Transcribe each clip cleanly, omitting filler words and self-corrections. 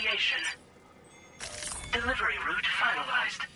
Reconciliation. Delivery route finalized.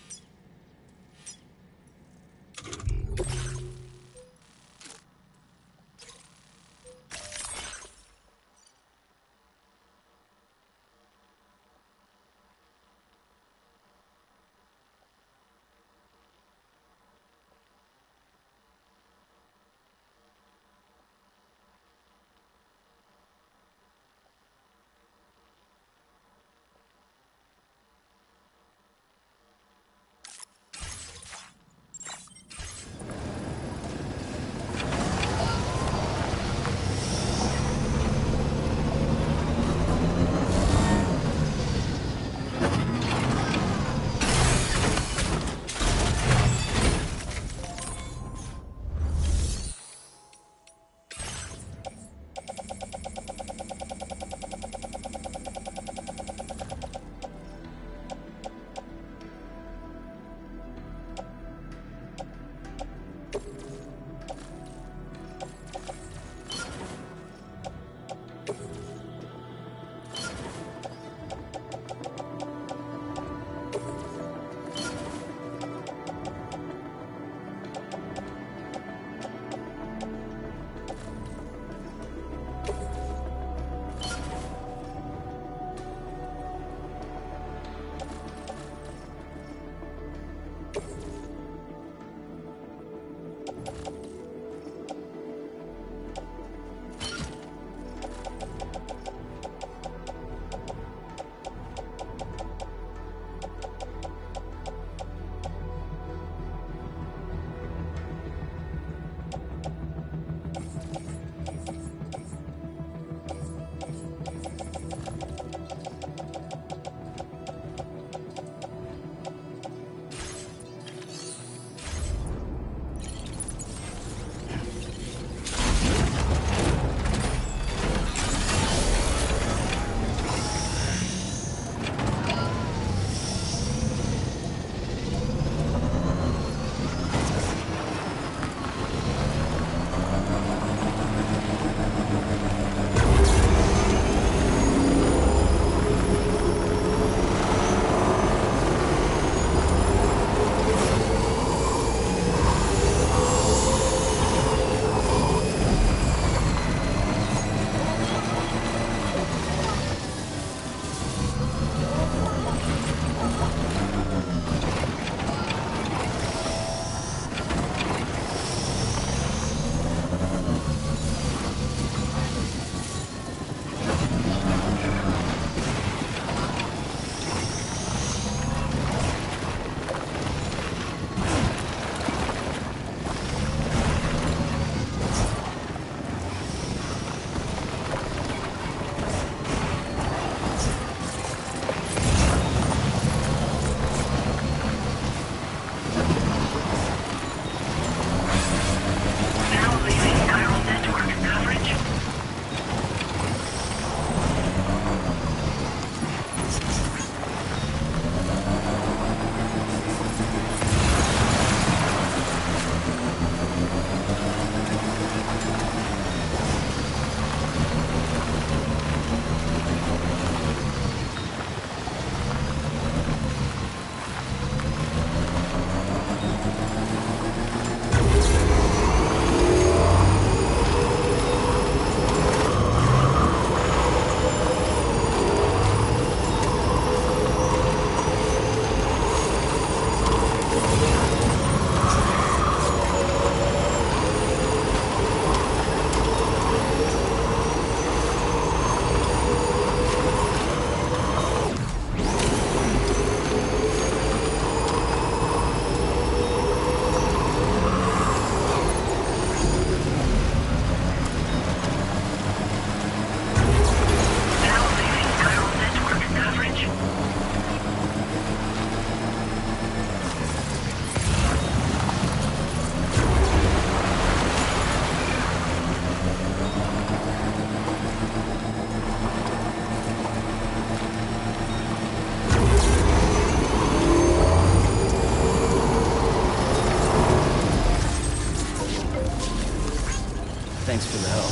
Thanks for the help.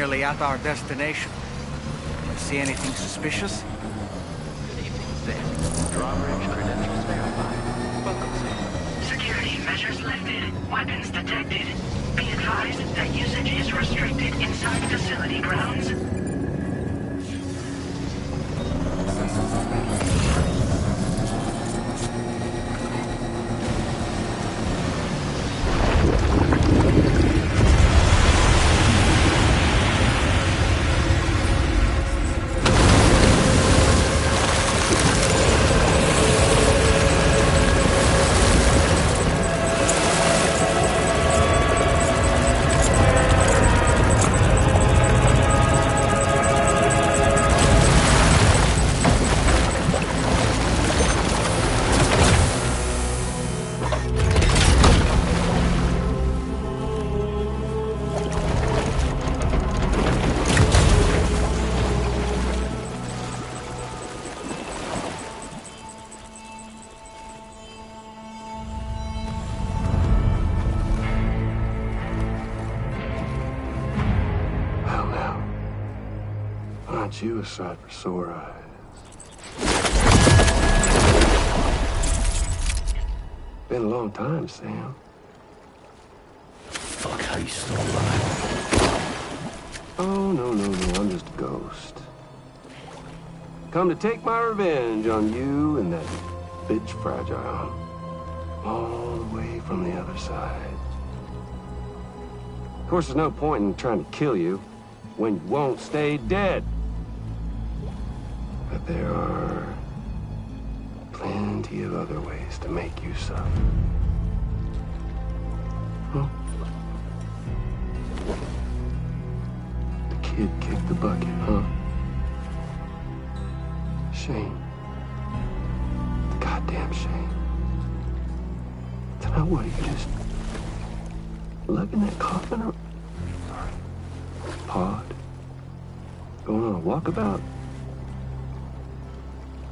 nearly at our destination. See anything suspicious? Good evening, Sam. Drawbridge credentials verified. Welcome, Sam. Security measures lifted. Weapons detected. Be advised that usage is restricted inside facility grounds. Aren't you a sight for sore eyes? Been a long time, Sam. Fuck, how you still alive? Oh, no, I'm just a ghost. Come to take my revenge on you and that bitch Fragile. All the way from the other side. Of course, there's no point in trying to kill you when you won't stay dead. But there are plenty of other ways to make you suffer. Huh? The kid kicked the bucket, huh? Shame. Goddamn shame. Then what, you just lugging that coffin or pod? Going on a walkabout?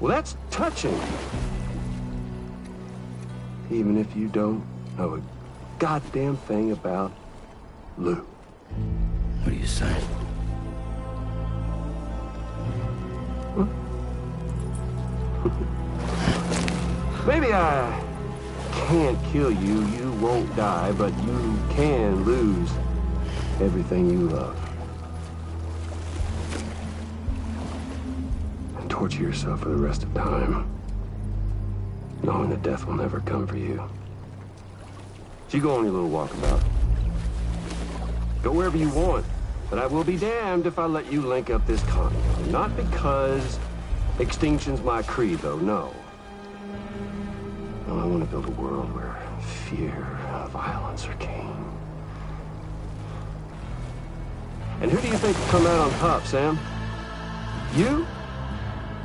Well, that's touching. Even if you don't know a goddamn thing about Lou. What are you saying? Huh? Maybe I can't kill you, you won't die, but you can lose everything you love. And torture yourself for the rest of time, knowing that death will never come for you. So you go on your little walkabout. Go wherever you want, but I will be damned if I let you link up this continent. Not because extinction's my creed, though, no. No, I want to build a world where fear and violence are king. And who do you think will come out on top, Sam? You?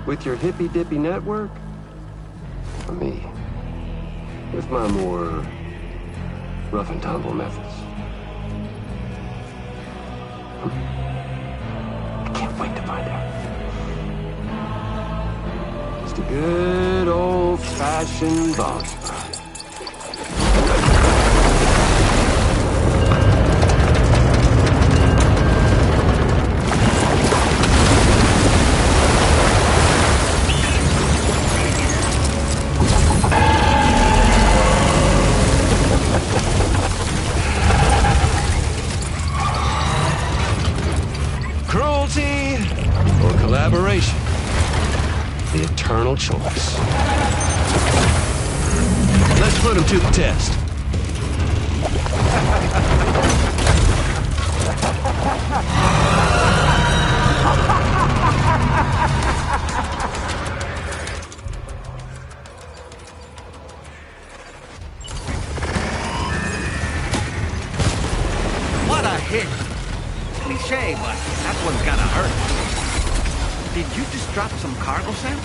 With your hippy-dippy network? Or me? With my more rough and tumble methods? I can't wait to find out. Just a good old-fashioned boss fight. Cruelty or collaboration? The eternal choice. Let's put him to the test. What a hit! Cliche, but that one's gonna hurt. Did you just drop some cargo, Sam?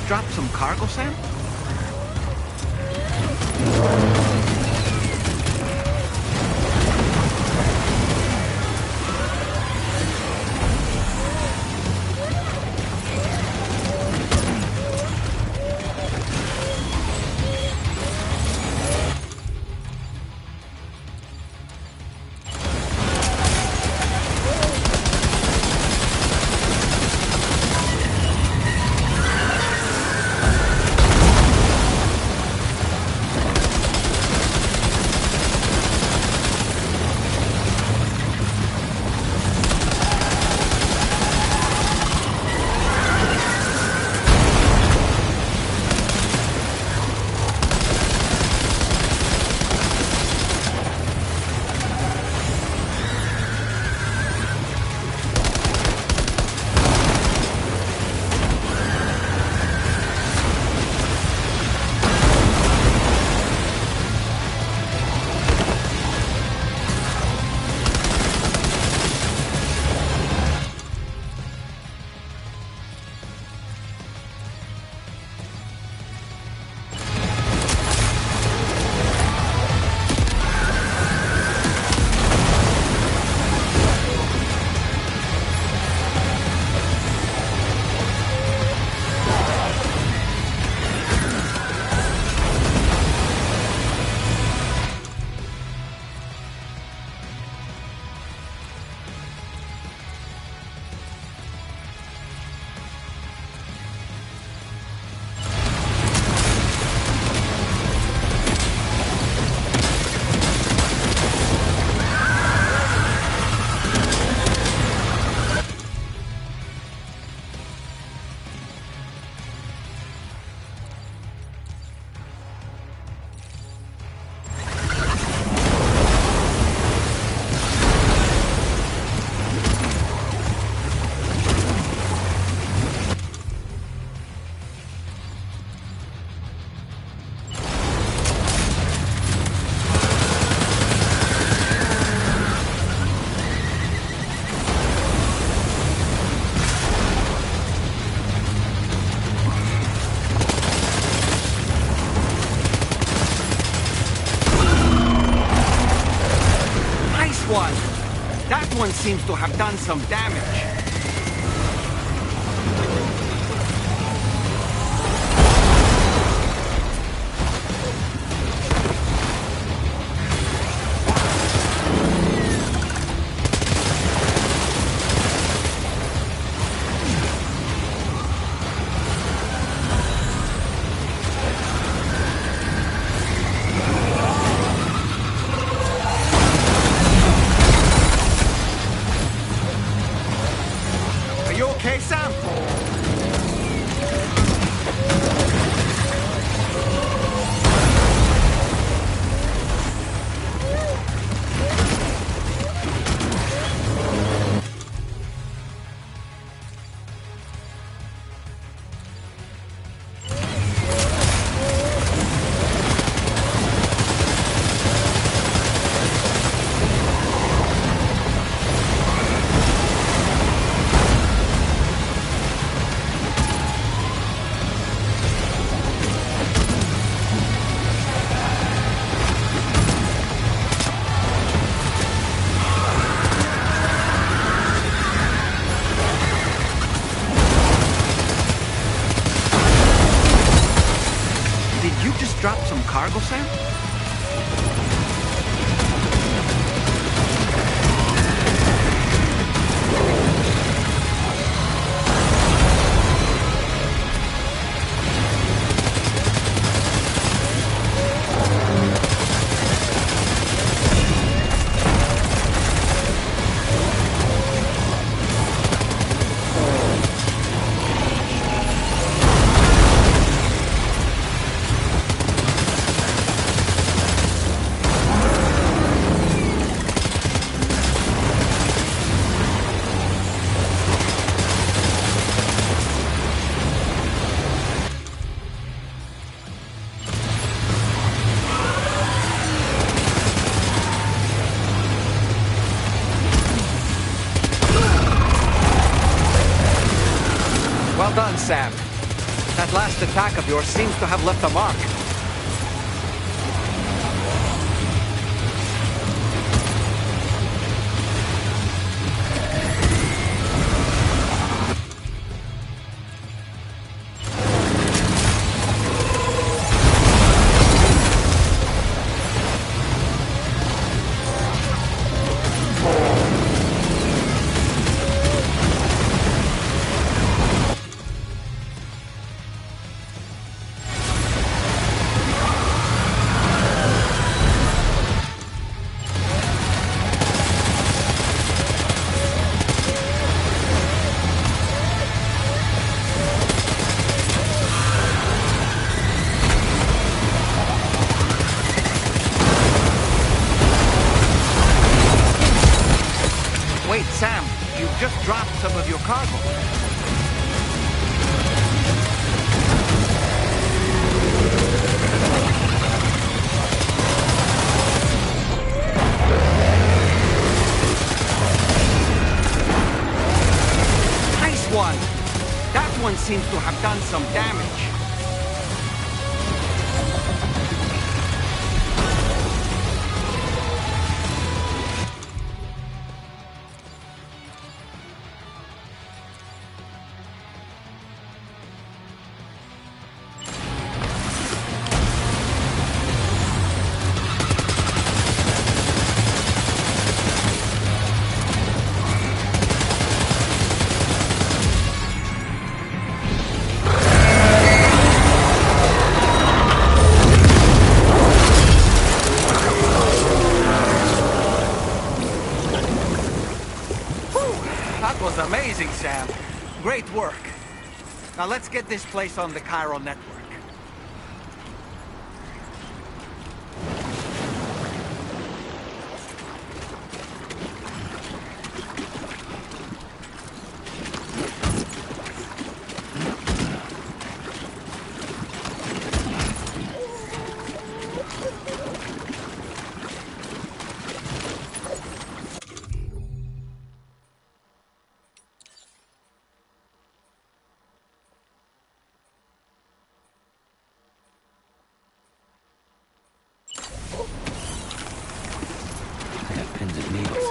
just drop some cargo, Sam? That one seems to have done some damage. Okay, Sam? Did you just drop some cargo, Sam? Well done, Sam. That last attack of yours seems to have left a mark. Wait, Sam, you've just dropped some of your cargo. Nice one! That one seems to have done some damage. That was amazing, Sam. Great work. Now let's get this place on the Cairo network. They have pins and needles.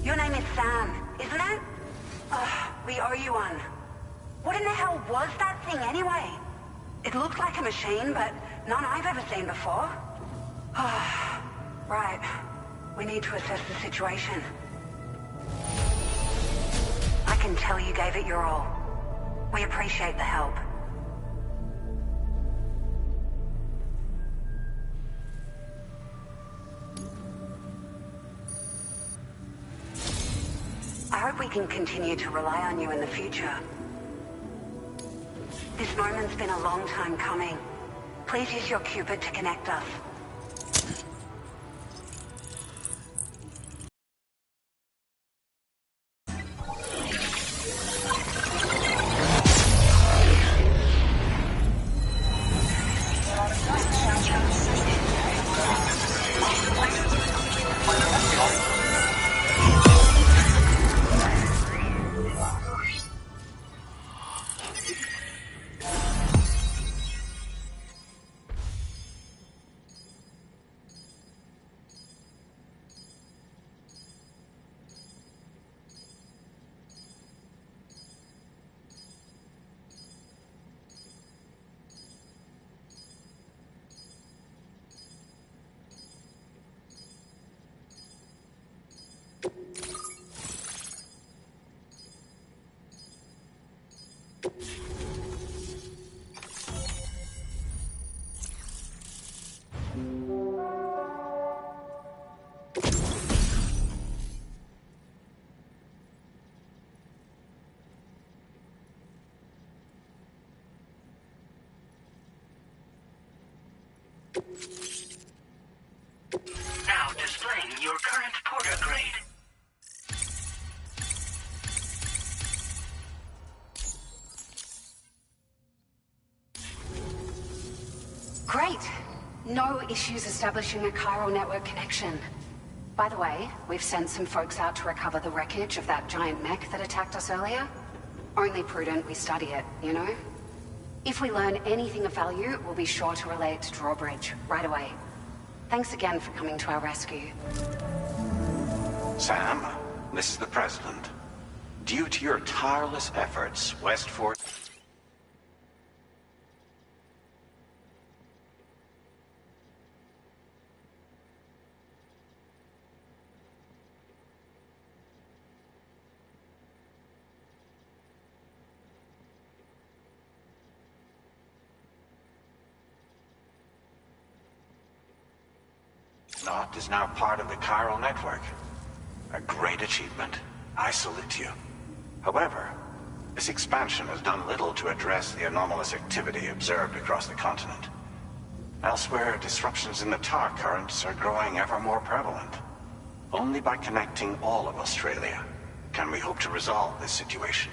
Your name is Sam, isn't it? We owe you one. What in the hell was that thing anyway? It looked like a machine, but none I've ever seen before. Right. We need to assess the situation. I can tell you gave it your all. We appreciate the help. I hope we can continue to rely on you in the future. This moment's been a long time coming. Please use your Cupid to connect us. Now displaying your current porter grade. Great. No issues establishing a chiral network connection. By the way, we've sent some folks out to recover the wreckage of that giant mech that attacked us earlier. Only prudent we study it, you know? If we learn anything of value, we'll be sure to relay it to Drawbridge right away. Thanks again for coming to our rescue. Sam, this is the President. Due to your tireless efforts, Westford... Not is now part of the chiral network. A great achievement. I salute you. However, this expansion has done little to address the anomalous activity observed across the continent. Elsewhere, disruptions in the tar currents are growing ever more prevalent. Only by connecting all of Australia can we hope to resolve this situation.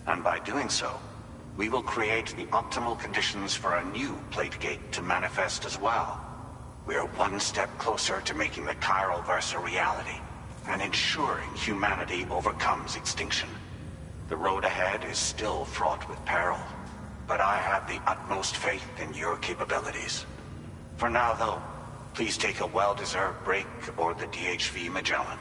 And by doing so, we will create the optimal conditions for a new Plategate to manifest as well. We are one step closer to making the chiral verse a reality, and ensuring humanity overcomes extinction. The road ahead is still fraught with peril, but I have the utmost faith in your capabilities. For now, though, please take a well-deserved break aboard the DHV Magellan.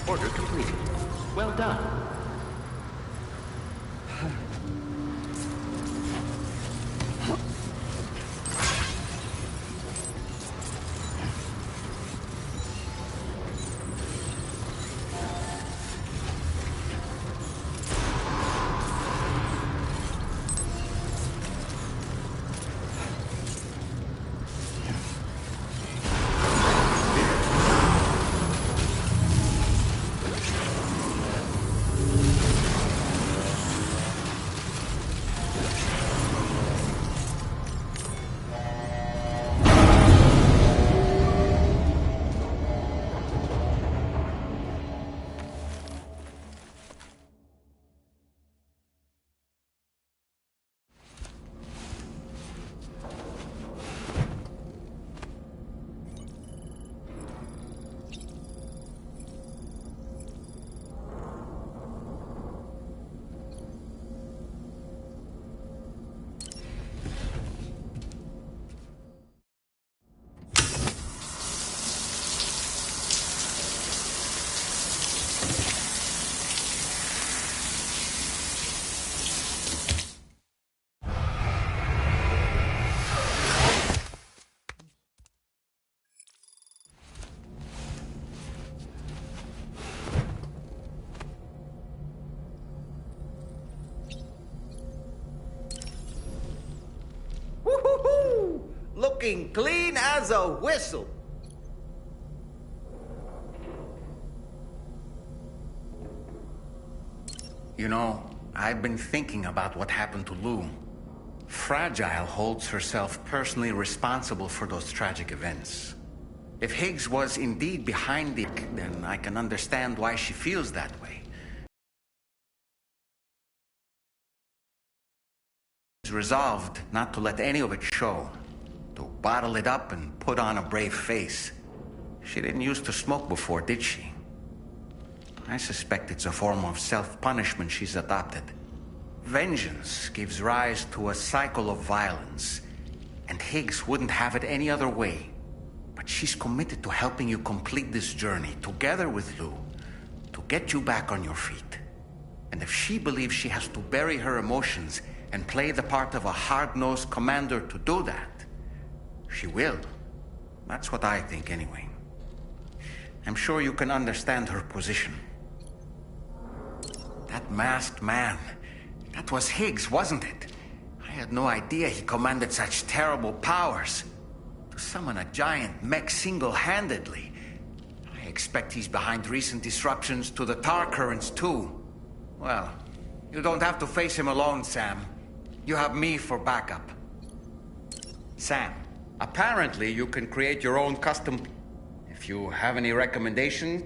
Order completed. Well done. clean, clean as a whistle. You know, I've been thinking about what happened to Lou. Fragile holds herself personally responsible for those tragic events. If Higgs was indeed behind it, then I can understand why she feels that way. She's resolved not to let any of it show, to bottle it up and put on a brave face. She didn't used to smoke before, did she? I suspect it's a form of self-punishment she's adopted. Vengeance gives rise to a cycle of violence, and Higgs wouldn't have it any other way. But she's committed to helping you complete this journey, together with Lou, to get you back on your feet. And if she believes she has to bury her emotions and play the part of a hard-nosed commander to do that, she will. That's what I think, anyway. I'm sure you can understand her position. That masked man, that was Higgs, wasn't it? I had no idea he commanded such terrible powers. To summon a giant mech single-handedly. I expect he's behind recent disruptions to the tar currents, too. Well, you don't have to face him alone, Sam. You have me for backup. Sam, apparently you can create your own custom... If you have any recommendations...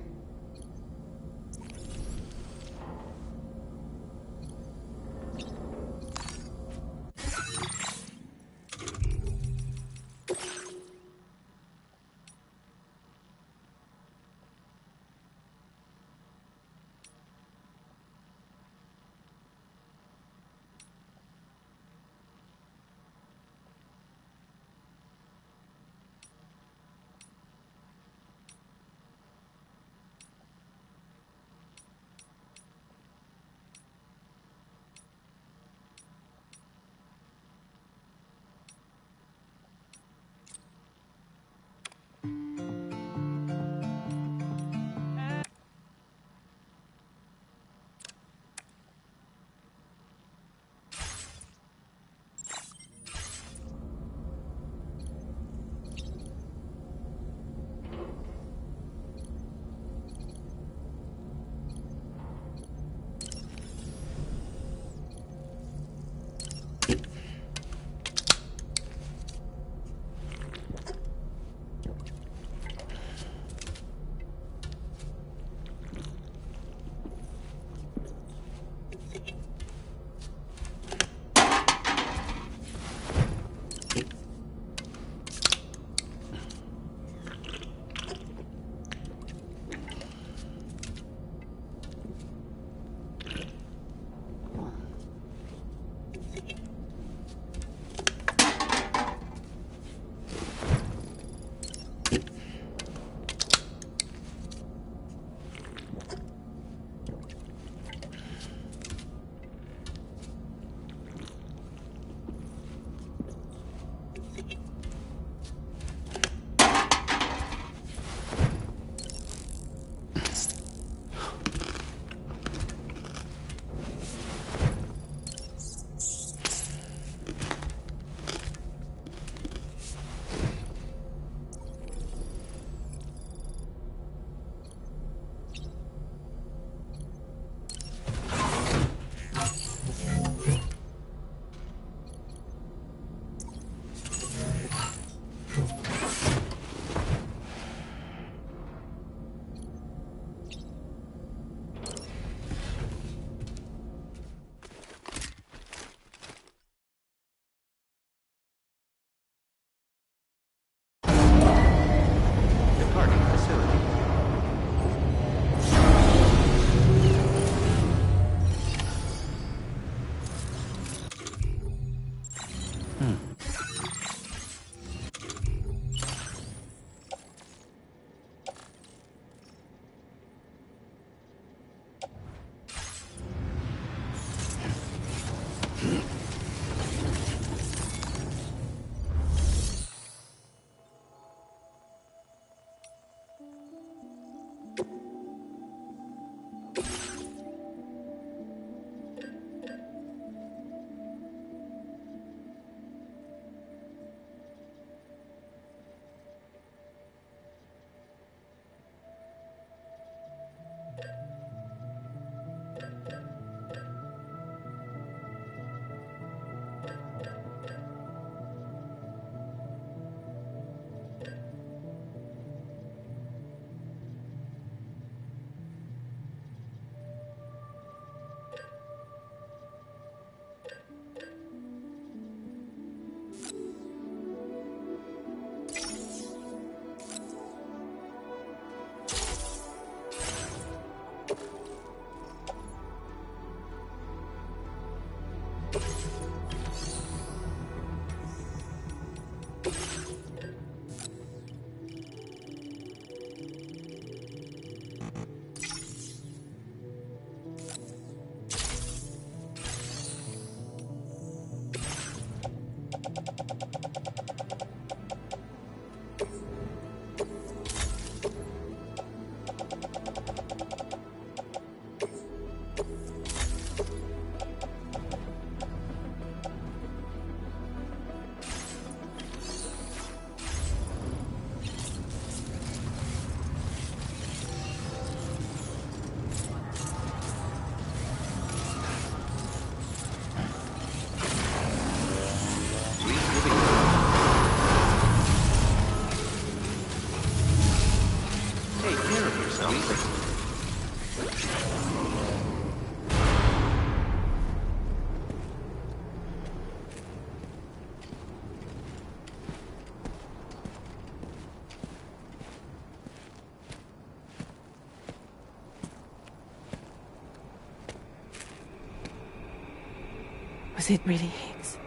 Was it really Higgs?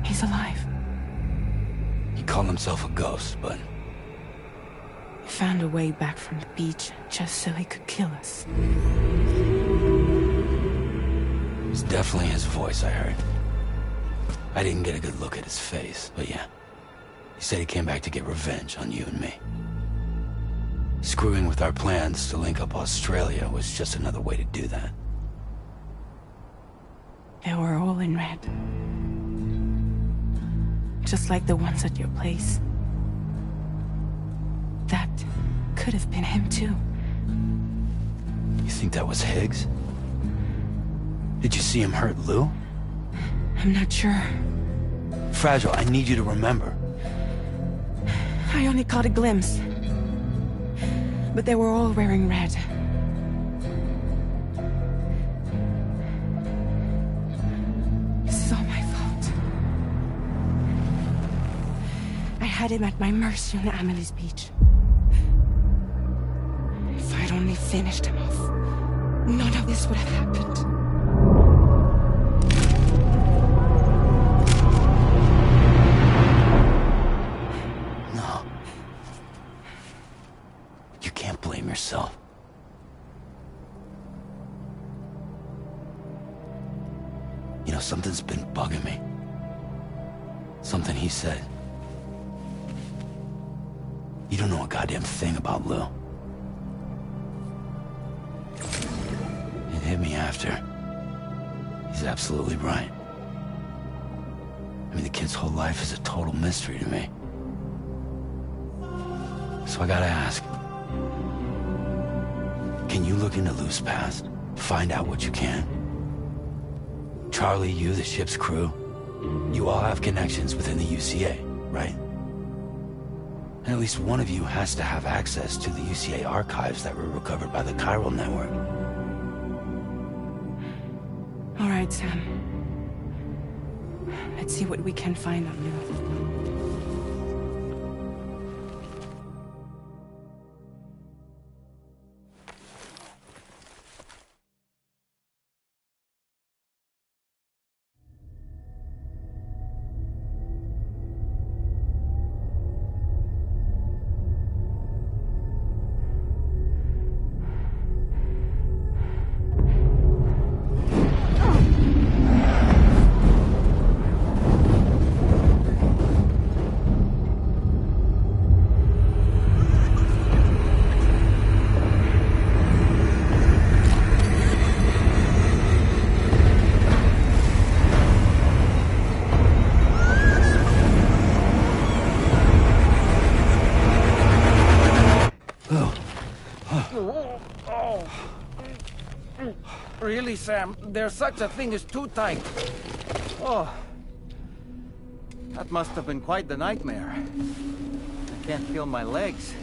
He's alive. He called himself a ghost, but... He found a way back from the beach just so he could kill us. It was definitely his voice I heard. I didn't get a good look at his face, but yeah. He said he came back to get revenge on you and me. Screwing with our plans to link up Australia was just another way to do that. They were all in red. Just like the ones at your place. That could have been him too. You think that was Higgs? Did you see him hurt Lou? I'm not sure. Fragile, I need you to remember. I only caught a glimpse. But they were all wearing red. This is all my fault. I had him at my mercy on Amelie's beach. If I'd only finished him off, none of this would have happened. No. You can't blame yourself. You know, something's been bugging me. Something he said. You don't know a goddamn thing about Lou. It hit me after. He's absolutely right. I mean, the kid's whole life is a total mystery to me. So I gotta ask. Can you look into Lou's past? Find out what you can? Charlie, you, the ship's crew, you all have connections within the UCA, right? And at least one of you has to have access to the UCA archives that were recovered by the Chiral Network. All right, Sam. Let's see what we can find on Lou. Really, Sam? There's such a thing as too tight. Oh. That must have been quite the nightmare. I can't feel my legs.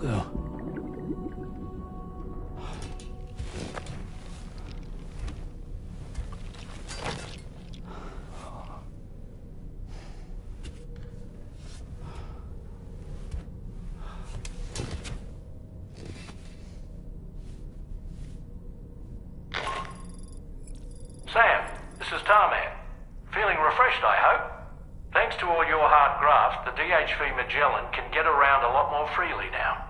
Lou. Sam, this is Tarman. Feeling refreshed, I hope? Thanks to all your hard graft, the DHV Magellan can get around a lot more freely now.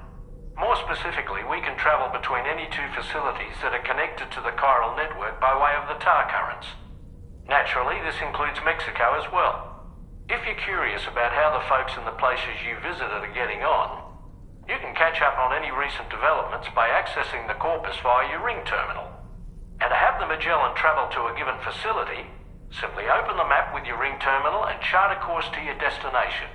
More specifically, we can travel between any two facilities that are connected to the chiral network by way of the tar currents. Naturally, this includes Mexico as well. If you're curious about how the folks in the places you visited are getting on, you can catch up on any recent developments by accessing the Corpus via your ring terminal. And to have the Magellan travel to a given facility, simply open the map with your ring terminal and chart a course to your destination.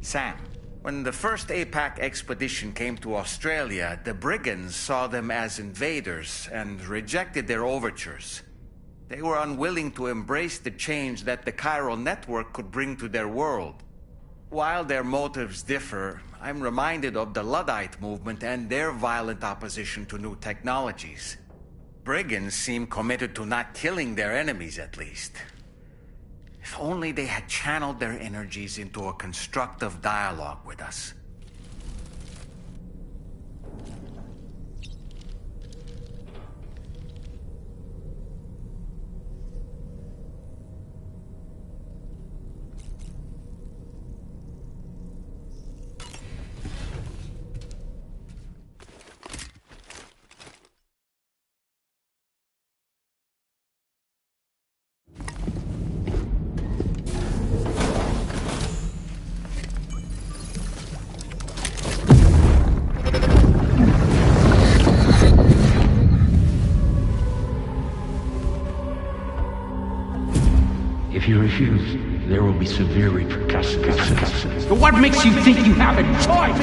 Sam, when the first APAC expedition came to Australia, the brigands saw them as invaders and rejected their overtures. They were unwilling to embrace the change that the chiral network could bring to their world. While their motives differ, I'm reminded of the Luddite movement and their violent opposition to new technologies. Brigands seem committed to not killing their enemies, at least. If only they had channeled their energies into a constructive dialogue with us. If you refuse, there will be severe repercussions. But what makes you think you have a choice?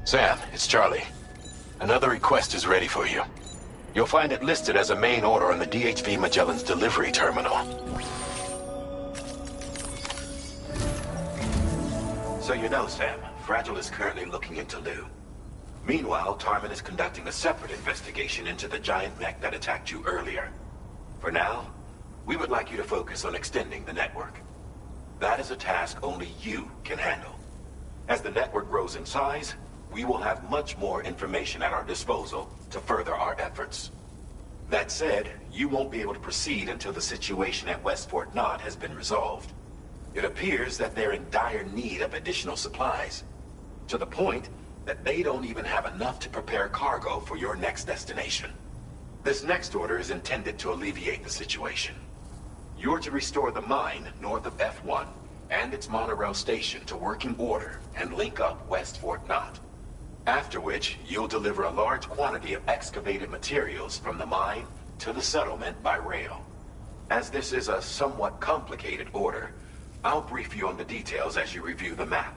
Sam, it's Charlie. Another request is ready for you. You'll find it listed as a main order on the DHV Magellan's delivery terminal. So you know, Sam, Fragile is currently looking into Lou. Meanwhile, Tarman is conducting a separate investigation into the giant mech that attacked you earlier. For now, we would like you to focus on extending the network. That is a task only you can handle. As the network grows in size, we will have much more information at our disposal to further our efforts. That said, you won't be able to proceed until the situation at West Fort Knott has been resolved. It appears that they're in dire need of additional supplies, to the point that they don't even have enough to prepare cargo for your next destination. This next order is intended to alleviate the situation. You're to restore the mine north of F1 and its monorail station to working order and link up West Fort Knott. After which, you'll deliver a large quantity of excavated materials from the mine to the settlement by rail. As this is a somewhat complicated order, I'll brief you on the details as you review the map.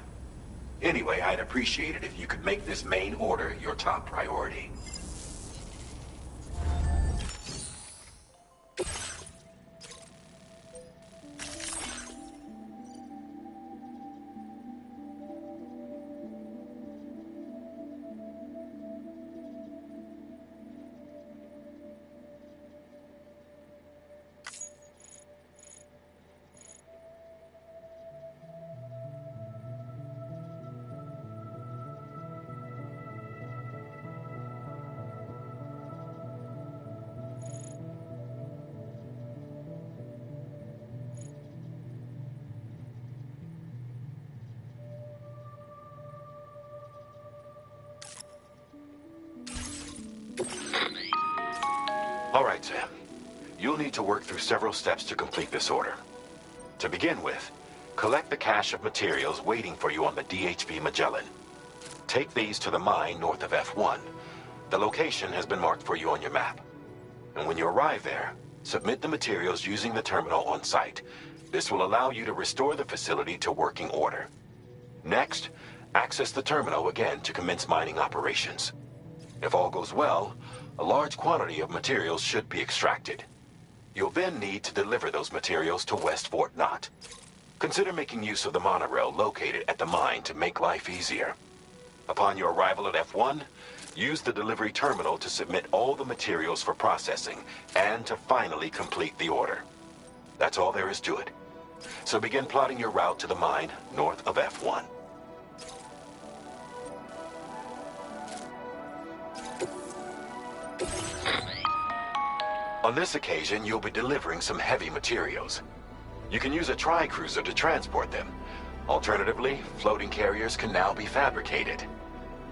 Anyway, I'd appreciate it if you could make this main order your top priority. All right, Sam. You'll need to work through several steps to complete this order. To begin with, collect the cache of materials waiting for you on the DHV Magellan. Take these to the mine north of F1. The location has been marked for you on your map. And when you arrive there, submit the materials using the terminal on site. This will allow you to restore the facility to working order. Next, access the terminal again to commence mining operations. If all goes well, a large quantity of materials should be extracted. You'll then need to deliver those materials to West Fort Knott. Consider making use of the monorail located at the mine to make life easier. Upon your arrival at F1, use the delivery terminal to submit all the materials for processing and to finally complete the order. That's all there is to it. So begin plotting your route to the mine north of F1. On this occasion, you'll be delivering some heavy materials. You can use a tri-cruiser to transport them. Alternatively, floating carriers can now be fabricated.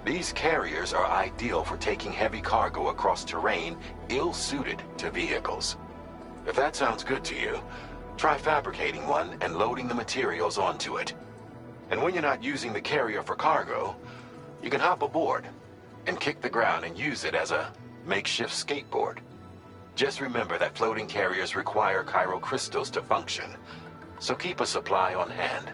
These carriers are ideal for taking heavy cargo across terrain ill-suited to vehicles. If that sounds good to you, Try fabricating one and loading the materials onto it. And when you're not using the carrier for cargo, you can hop aboard and kick the ground and use it as a makeshift skateboard. Just remember that floating carriers require chiral crystals to function, so keep a supply on hand.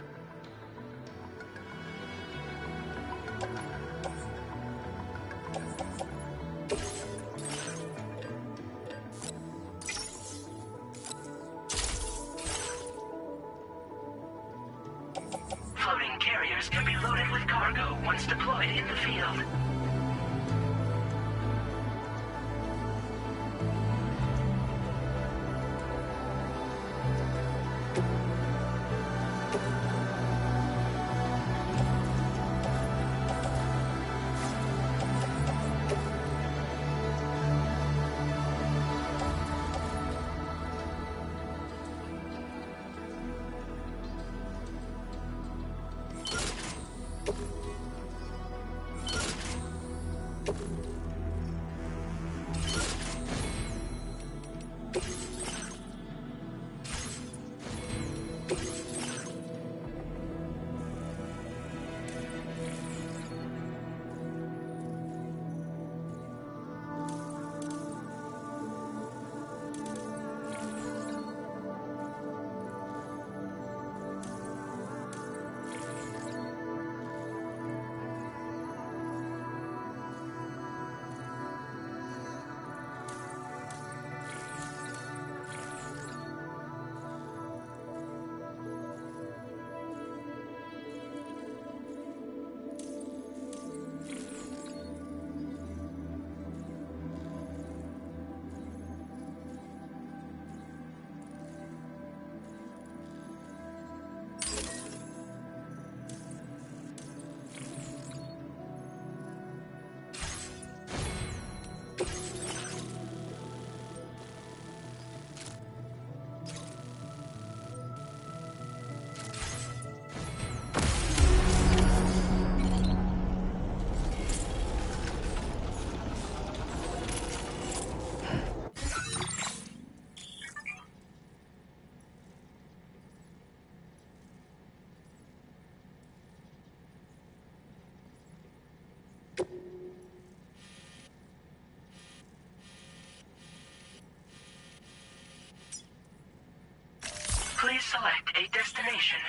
Floating carriers can be loaded with cargo once deployed in the field. Please select a destination.